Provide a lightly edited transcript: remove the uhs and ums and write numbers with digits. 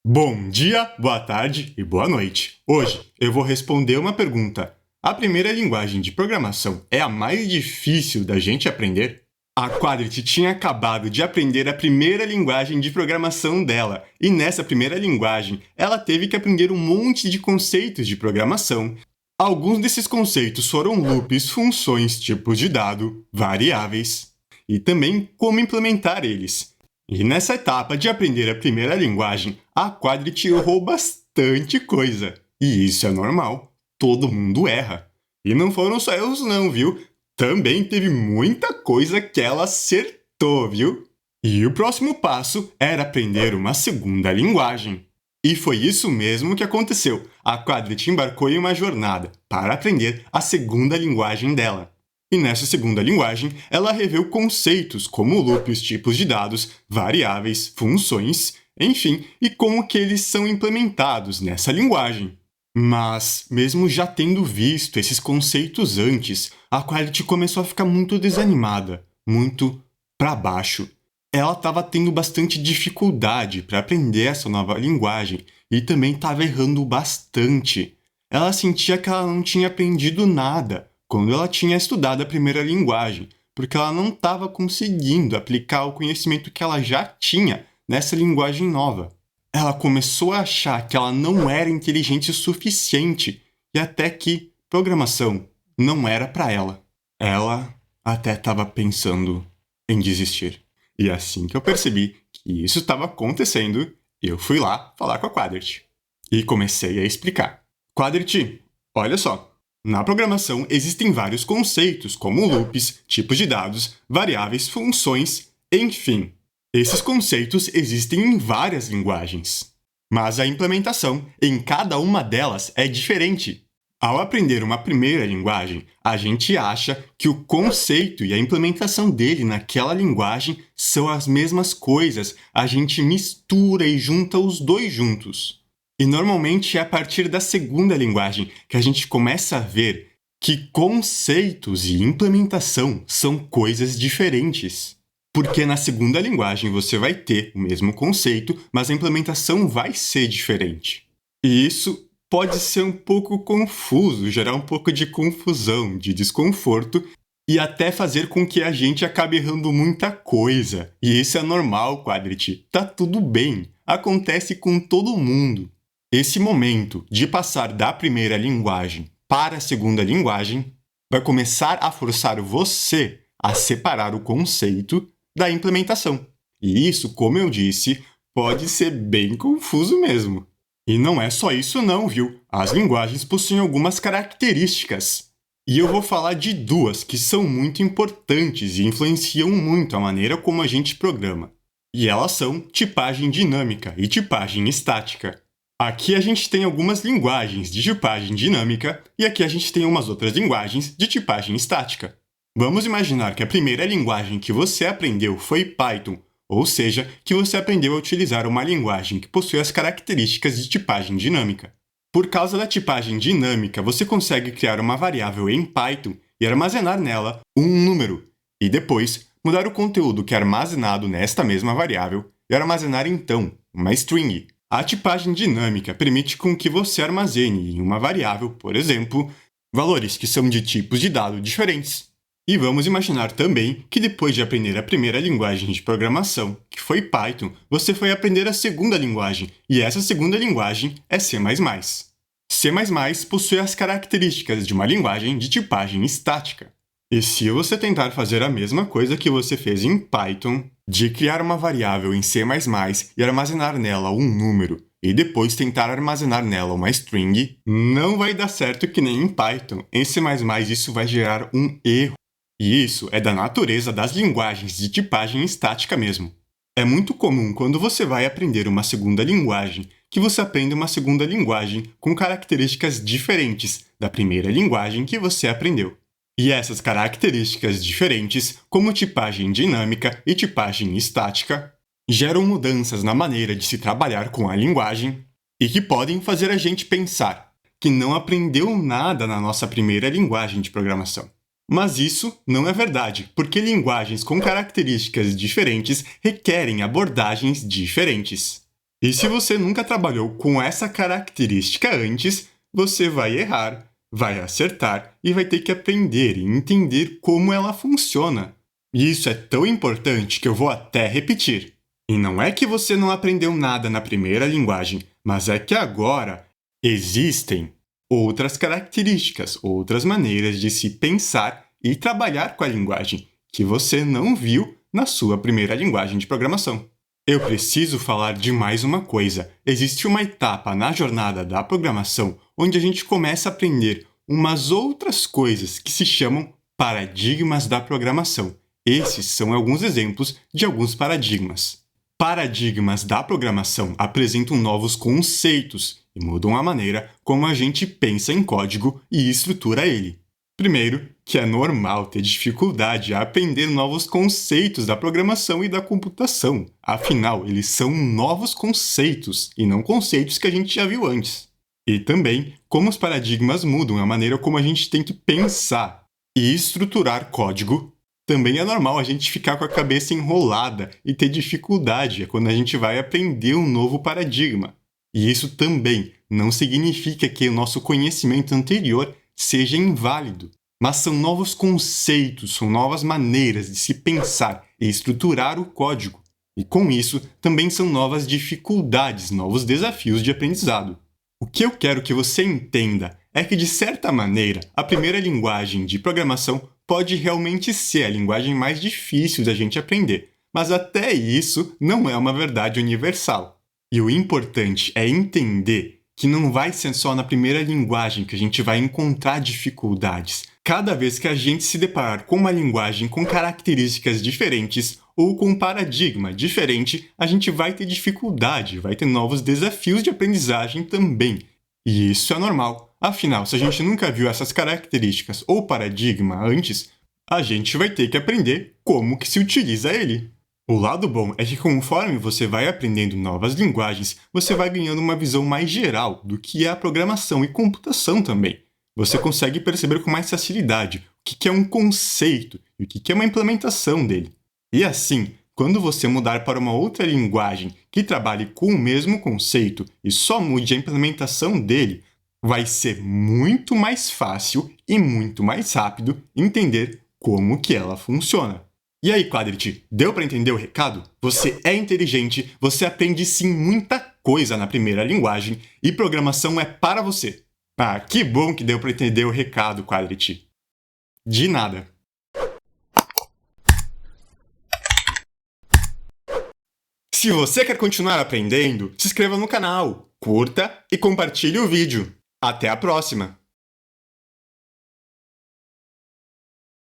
Bom dia, boa tarde e boa noite. Hoje eu vou responder uma pergunta. A primeira linguagem de programação é a mais difícil da gente aprender? A Quadrit tinha acabado de aprender a primeira linguagem de programação dela, e nessa primeira linguagem ela teve que aprender um monte de conceitos de programação. Alguns desses conceitos foram loops, funções, tipos de dado, variáveis, e também como implementar eles. E nessa etapa de aprender a primeira linguagem, a Quadrit errou bastante coisa. E isso é normal. Todo mundo erra. E não foram só erros não, viu? Também teve muita coisa que ela acertou, viu? E o próximo passo era aprender uma segunda linguagem. E foi isso mesmo que aconteceu. A Quadrit embarcou em uma jornada para aprender a segunda linguagem dela. E nessa segunda linguagem, ela reveu conceitos como loops, tipos de dados, variáveis, funções, enfim, e como que eles são implementados nessa linguagem. Mas, mesmo já tendo visto esses conceitos antes, a Quadrit começou a ficar muito desanimada, muito para baixo. Ela estava tendo bastante dificuldade para aprender essa nova linguagem e também estava errando bastante. Ela sentia que ela não tinha aprendido nada quando ela tinha estudado a primeira linguagem, porque ela não estava conseguindo aplicar o conhecimento que ela já tinha nessa linguagem nova. Ela começou a achar que ela não era inteligente o suficiente e até que programação não era para ela. Ela até estava pensando em desistir. E assim que eu percebi que isso estava acontecendo, eu fui lá falar com a Quadrit. E comecei a explicar. Quadrit, olha só. Na programação existem vários conceitos, como loops, tipos de dados, variáveis, funções, enfim. Esses conceitos existem em várias linguagens. Mas a implementação em cada uma delas é diferente. Ao aprender uma primeira linguagem, a gente acha que o conceito e a implementação dele naquela linguagem são as mesmas coisas. A gente mistura e junta os dois juntos. E normalmente é a partir da segunda linguagem que a gente começa a ver que conceitos e implementação são coisas diferentes. Porque na segunda linguagem você vai ter o mesmo conceito, mas a implementação vai ser diferente. E isso pode ser um pouco confuso, gerar um pouco de confusão, de desconforto e até fazer com que a gente acabe errando muita coisa. E isso é normal, Quadrit. Tá tudo bem. Acontece com todo mundo. Esse momento de passar da primeira linguagem para a segunda linguagem vai começar a forçar você a separar o conceito da implementação. E isso, como eu disse, pode ser bem confuso mesmo. E não é só isso não, viu? As linguagens possuem algumas características. E eu vou falar de duas que são muito importantes e influenciam muito a maneira como a gente programa. E elas são tipagem dinâmica e tipagem estática. Aqui a gente tem algumas linguagens de tipagem dinâmica e aqui a gente tem umas outras linguagens de tipagem estática. Vamos imaginar que a primeira linguagem que você aprendeu foi Python, ou seja, que você aprendeu a utilizar uma linguagem que possui as características de tipagem dinâmica. Por causa da tipagem dinâmica, você consegue criar uma variável em Python e armazenar nela um número, e depois mudar o conteúdo que é armazenado nesta mesma variável e armazenar então uma string. A tipagem dinâmica permite com que você armazene em uma variável, por exemplo, valores que são de tipos de dado diferentes. E vamos imaginar também que depois de aprender a primeira linguagem de programação, que foi Python, você foi aprender a segunda linguagem, e essa segunda linguagem é C++. C++ possui as características de uma linguagem de tipagem estática. E se você tentar fazer a mesma coisa que você fez em Python, de criar uma variável em C++ e armazenar nela um número, e depois tentar armazenar nela uma string, não vai dar certo que nem em Python. Em C++ isso vai gerar um erro. E isso é da natureza das linguagens de tipagem estática mesmo. É muito comum quando você vai aprender uma segunda linguagem, que você aprenda uma segunda linguagem com características diferentes da primeira linguagem que você aprendeu. E essas características diferentes, como tipagem dinâmica e tipagem estática, geram mudanças na maneira de se trabalhar com a linguagem e que podem fazer a gente pensar que não aprendeu nada na nossa primeira linguagem de programação. Mas isso não é verdade, porque linguagens com características diferentes requerem abordagens diferentes. E se você nunca trabalhou com essa característica antes, você vai errar, vai acertar e vai ter que aprender e entender como ela funciona. E isso é tão importante que eu vou até repetir. E não é que você não aprendeu nada na primeira linguagem, mas é que agora existem outras características, outras maneiras de se pensar e trabalhar com a linguagem que você não viu na sua primeira linguagem de programação. Eu preciso falar de mais uma coisa. Existe uma etapa na jornada da programação onde a gente começa a aprender umas outras coisas que se chamam paradigmas da programação. Esses são alguns exemplos de alguns paradigmas. Paradigmas da programação apresentam novos conceitos e mudam a maneira como a gente pensa em código e estrutura ele. Primeiro, que é normal ter dificuldade a aprender novos conceitos da programação e da computação. Afinal, eles são novos conceitos e não conceitos que a gente já viu antes. E também, como os paradigmas mudam a maneira como a gente tem que pensar e estruturar código, também é normal a gente ficar com a cabeça enrolada e ter dificuldade quando a gente vai aprender um novo paradigma. E isso também não significa que o nosso conhecimento anterior seja inválido, mas são novos conceitos, são novas maneiras de se pensar e estruturar o código. E com isso, também são novas dificuldades, novos desafios de aprendizado. O que eu quero que você entenda é que, de certa maneira, a primeira linguagem de programação pode realmente ser a linguagem mais difícil da gente aprender, mas até isso não é uma verdade universal. E o importante é entender que não vai ser só na primeira linguagem que a gente vai encontrar dificuldades. Cada vez que a gente se deparar com uma linguagem com características diferentes ou com um paradigma diferente, a gente vai ter dificuldade, vai ter novos desafios de aprendizagem também. E isso é normal. Afinal, se a gente nunca viu essas características ou paradigma antes, a gente vai ter que aprender como que se utiliza ele. O lado bom é que conforme você vai aprendendo novas linguagens, você vai ganhando uma visão mais geral do que é a programação e computação também. Você consegue perceber com mais facilidade o que é um conceito e o que é uma implementação dele. E assim, quando você mudar para uma outra linguagem que trabalhe com o mesmo conceito e só mude a implementação dele, vai ser muito mais fácil e muito mais rápido entender como que ela funciona. E aí, Quadrit, deu para entender o recado? Você é inteligente, você aprende sim muita coisa na primeira linguagem e programação é para você. Ah, que bom que deu para entender o recado, Quadrit. De nada. Se você quer continuar aprendendo, se inscreva no canal, curta e compartilhe o vídeo. Até a próxima!